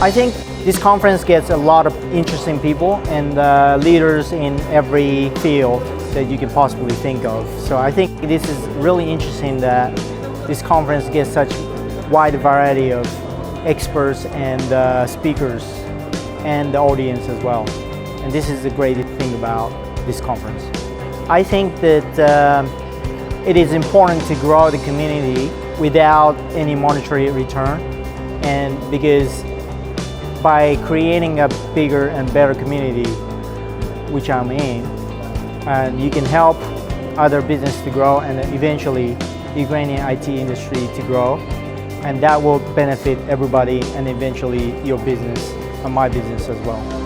I think this conference gets a lot of interesting people and leaders in every field that you can possibly think of. So I think this is really interesting that this conference gets such wide variety of experts and speakers and the audience as well. And this is the great thing about this conference. I think that it is important to grow the community without any monetary return, and because by creating a bigger and better community, which I'm in, and you can help other business to grow and eventually Ukrainian IT industry to grow, and that will benefit everybody and eventually your business and my business as well.